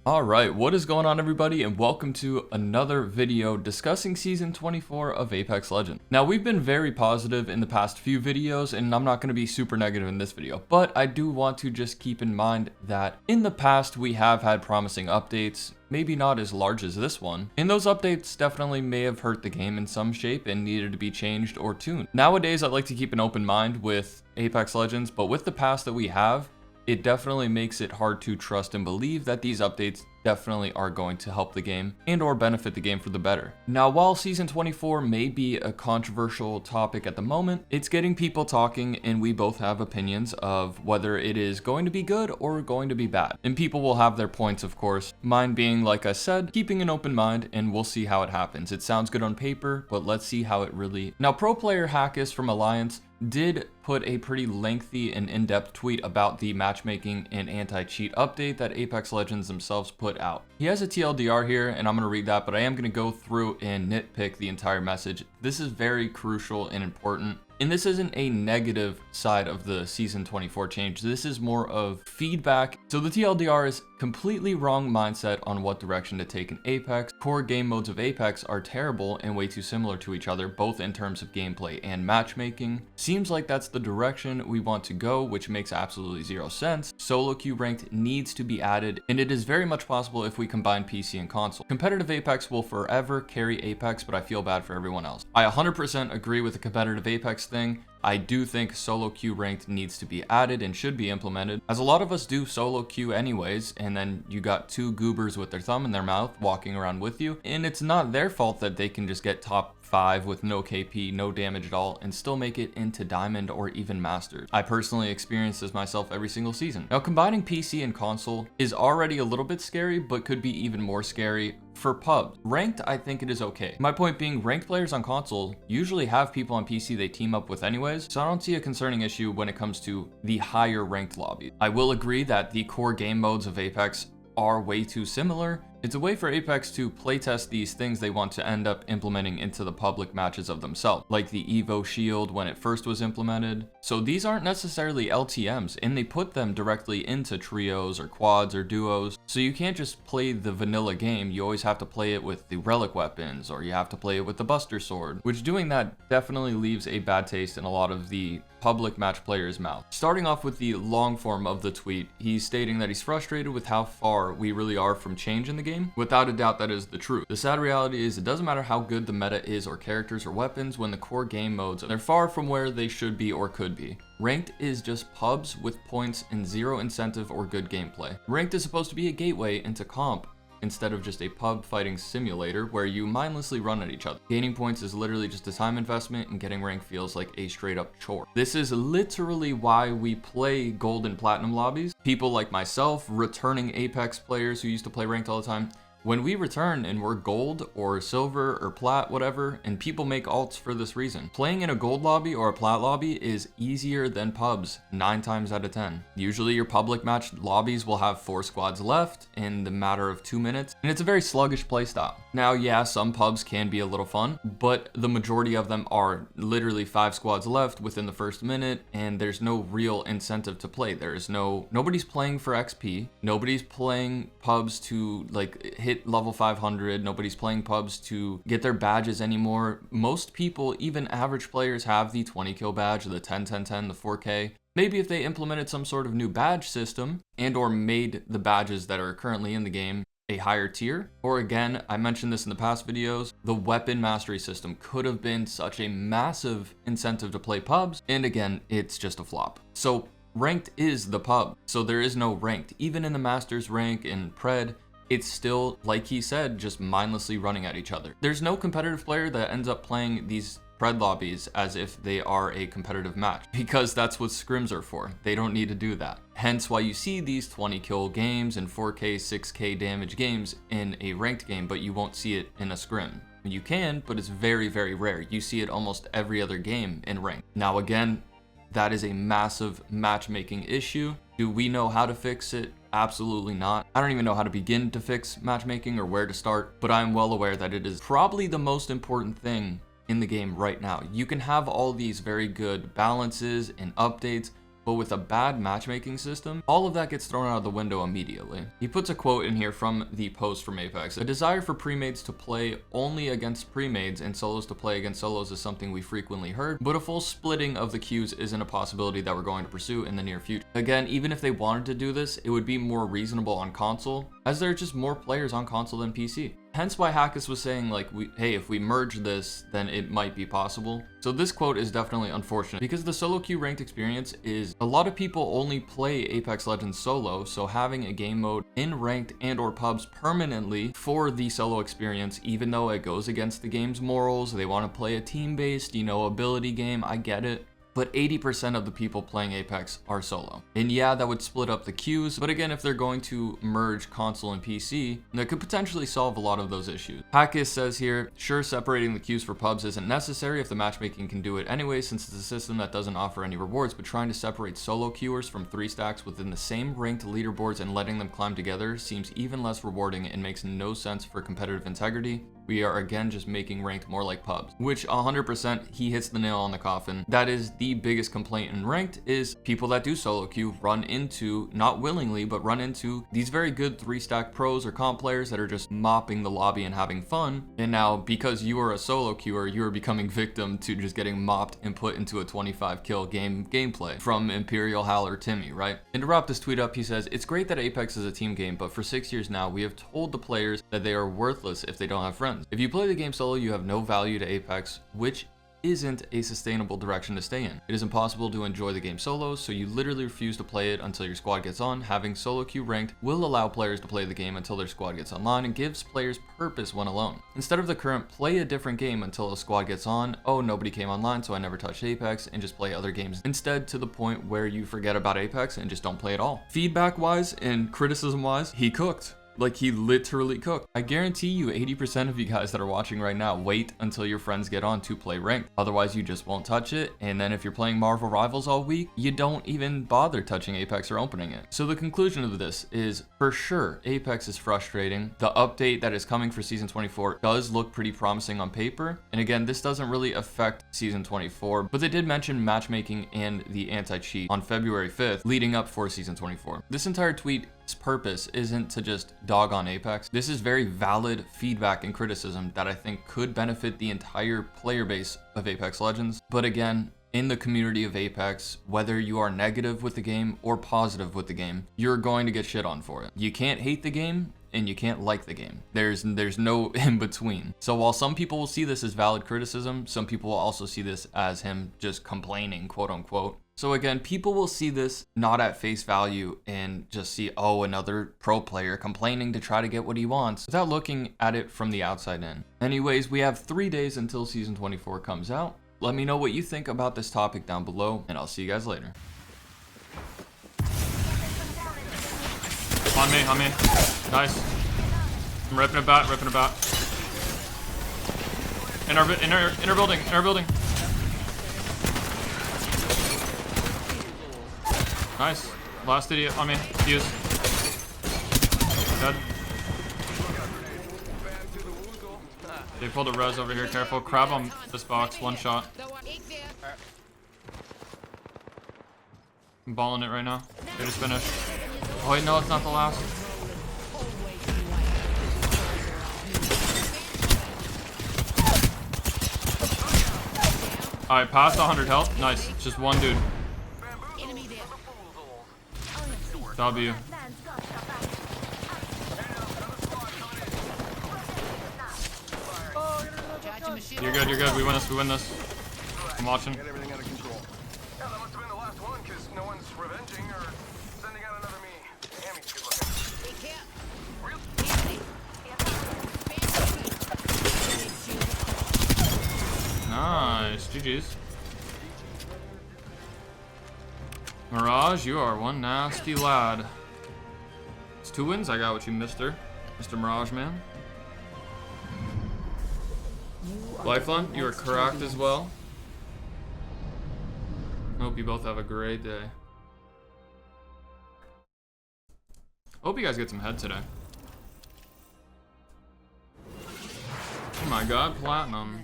Alright, what is going on everybody, and welcome to another video discussing Season 24 of Apex Legends. Now, we've been very positive in the past few videos, and I'm not going to be super negative in this video, but I do want to just keep in mind that in the past we have had promising updates, maybe not as large as this one, and those updates definitely may have hurt the game in some shape and needed to be changed or tuned. Nowadays, I'd like to keep an open mind with Apex Legends, but with the past that we have, it definitely makes it hard to trust and believe that these updates definitely are going to help the game and or benefit the game for the better. Now, while Season 24 may be a controversial topic at the moment, it's getting people talking, and we both have opinions of whether it is going to be good or going to be bad. And people will have their points, of course. Mine being, like I said, keeping an open mind, and we'll see how it happens. It sounds good on paper, but let's see how it really... Now, pro player Hakis from Alliance did put a pretty lengthy and in-depth tweet about the matchmaking and anti-cheat update that Apex Legends themselves put out. He has a TLDR here, and I'm going to read that, but I am going to go through and nitpick the entire message. This is very crucial and important. And this isn't a negative side of the Season 24 change. This is more of feedback. So the TLDR is completely wrong mindset on what direction to take in Apex. Core game modes of Apex are terrible and way too similar to each other, both in terms of gameplay and matchmaking. Seems like that's the direction we want to go, which makes absolutely zero sense. Solo queue ranked needs to be added, and it is very much possible if we combine PC and console. Competitive Apex will forever carry Apex, but I feel bad for everyone else. I 100% agree with the competitive Apex thing. I do think solo queue ranked needs to be added and should be implemented, as a lot of us do solo queue anyways, and then you got two goobers with their thumb in their mouth walking around with you, and it's not their fault that they can just get top 5 with no KP, no damage at all, and still make it into Diamond or even Masters. I personally experience this myself every single season. Now, combining PC and console is already a little bit scary, but could be even more scary for pubs. Ranked, I think it is okay. My point being, ranked players on console usually have people on PC they team up with anyways, so I don't see a concerning issue when it comes to the higher ranked lobbies. I will agree that the core game modes of Apex are way too similar. It's a way for Apex to playtest these things they want to end up implementing into the public matches of themselves, like the Evo Shield when it first was implemented. So these aren't necessarily LTMs, and they put them directly into trios or quads or duos. So you can't just play the vanilla game, you always have to play it with the relic weapons, or you have to play it with the Buster Sword, which doing that definitely leaves a bad taste in a lot of the public match players' mouth. Starting off with the long form of the tweet, he's stating that he's frustrated with how far we really are from change in the game. Without a doubt, that is the truth. The sad reality is it doesn't matter how good the meta is or characters or weapons when the core game modes, they're far from where they should be or could be. Ranked is just pubs with points and zero incentive or good gameplay. Ranked is supposed to be a gateway into comp, instead of just a pub fighting simulator where you mindlessly run at each other. Gaining points is literally just a time investment, and getting rank feels like a straight up chore. This is literally why we play gold and platinum lobbies. People like myself, returning Apex players who used to play ranked all the time, when we return and we're gold or silver or plat, whatever, and people make alts for this reason. Playing in a gold lobby or a plat lobby is easier than pubs 9 times out of 10. Usually your public match lobbies will have 4 squads left in the matter of 2 minutes, and it's a very sluggish playstyle. Now, yeah, some pubs can be a little fun, but the majority of them are literally 5 squads left within the first minute, and there's no real incentive to play. Nobody's playing for XP, nobody's playing pubs to like hit level 500, nobody's playing pubs to get their badges anymore. Most people, even average players, have the 20 kill badge, the 10-10-10, the 4K. Maybe if they implemented some sort of new badge system and or made the badges that are currently in the game a higher tier, or again, I mentioned this in the past videos, the weapon mastery system could have been such a massive incentive to play pubs, and again, it's just a flop. So ranked is the pub, so there is no ranked. Even in the masters rank and pred, it's still, like he said, just mindlessly running at each other. There's no competitive player that ends up playing these pred lobbies as if they are a competitive match, because that's what scrims are for. They don't need to do that. Hence why you see these 20 kill games and 4K, 6K damage games in a ranked game, but you won't see it in a scrim. You can, but it's very, very rare. You see it almost every other game in ranked. Now again, that is a massive matchmaking issue. Do we know how to fix it? Absolutely not. I don't even know how to begin to fix matchmaking or where to start, but I'm well aware that it is probably the most important thing in the game right now. You can have all these very good balances and updates, but with a bad matchmaking system, all of that gets thrown out of the window immediately. He puts a quote in here from the post from Apex. A desire for premades to play only against premades and solos to play against solos is something we frequently heard, but a full splitting of the queues isn't a possibility that we're going to pursue in the near future. Again, even if they wanted to do this, it would be more reasonable on console, as there are just more players on console than PC. Hence why Hakis was saying like, hey, if we merge this, then it might be possible. So this quote is definitely unfortunate because the solo queue ranked experience is, a lot of people only play Apex Legends solo, so having a game mode in ranked and or pubs permanently for the solo experience, even though it goes against the game's morals, they want to play a team-based, you know, ability game, I get it. But 80% of the people playing Apex are solo. And yeah, that would split up the queues, but again, if they're going to merge console and PC, that could potentially solve a lot of those issues. Hakis says here, sure, separating the queues for pubs isn't necessary if the matchmaking can do it anyway, since it's a system that doesn't offer any rewards, but trying to separate solo queuers from 3 stacks within the same ranked leaderboards and letting them climb together seems even less rewarding and makes no sense for competitive integrity. We are again just making ranked more like pubs, which 100% he hits the nail on the coffin. That is the biggest complaint in ranked, is people that do solo queue run into, not willingly, but run into these very good 3-stack pros or comp players that are just mopping the lobby and having fun. And now because you are a solo queuer, you are becoming victim to just getting mopped and put into a 25 kill gameplay from Imperial, Hal, or Timmy, right? And to wrap this tweet up, he says, it's great that Apex is a team game, but for 6 years now, we have told the players that they are worthless if they don't have friends. If you play the game solo, you have no value to Apex, which isn't a sustainable direction to stay in. It is impossible to enjoy the game solo, so you literally refuse to play it until your squad gets on. Having solo queue ranked will allow players to play the game until their squad gets online and gives players purpose when alone. Instead of the current play a different game until a squad gets on, oh, nobody came online so I never touched Apex, and just play other games instead, to the point where you forget about Apex and just don't play at all. Feedback wise and criticism wise, he cooked. Like, he literally cooked. I guarantee you 80% of you guys that are watching right now wait until your friends get on to play ranked. Otherwise, you just won't touch it. And then if you're playing Marvel Rivals all week, you don't even bother touching Apex or opening it. So the conclusion of this is, for sure, Apex is frustrating. The update that is coming for Season 24 does look pretty promising on paper. And again, this doesn't really affect Season 24, but they did mention matchmaking and the anti-cheat on February 5th, leading up for Season 24. This entire tweet's purpose isn't to just dog on Apex. This is very valid feedback and criticism that I think could benefit the entire player base of Apex Legends. But again, in the community of Apex, whether you are negative with the game or positive with the game, you're going to get shit on for it. You can't hate the game and you can't like the game. There's no in between. So while some people will see this as valid criticism, some people will also see this as him just complaining, quote unquote. So again, people will see this not at face value and just see, oh, another pro player complaining to try to get what he wants, without looking at it from the outside in. Anyways, we have 3 days until Season 24 comes out. Let me know what you think about this topic down below, and I'll see you guys later. On me. Nice. I'm ripping it back. Inner building. Nice. Last idiot on me. Fuse. Dead. They pulled a res over here. Careful. Crab on this box. 1 shot. I'm balling it right now. They just finished. Oh wait, no, it's not the last. Alright, past 100 health. Nice. It's just one dude. W. You're good. We win this. I'm watching. Get everything under control. Yeah, that must have been the last one, because no one's revenging or sending out another me. Damn, he's good looking. Nice. GG's. Mirage, you are one nasty lad. It's 2 wins. I got what you, Mr. Mirage Man. Lifeline, you are correct as well. Hope you both have a great day. Hope you guys get some head today. Oh my god, platinum.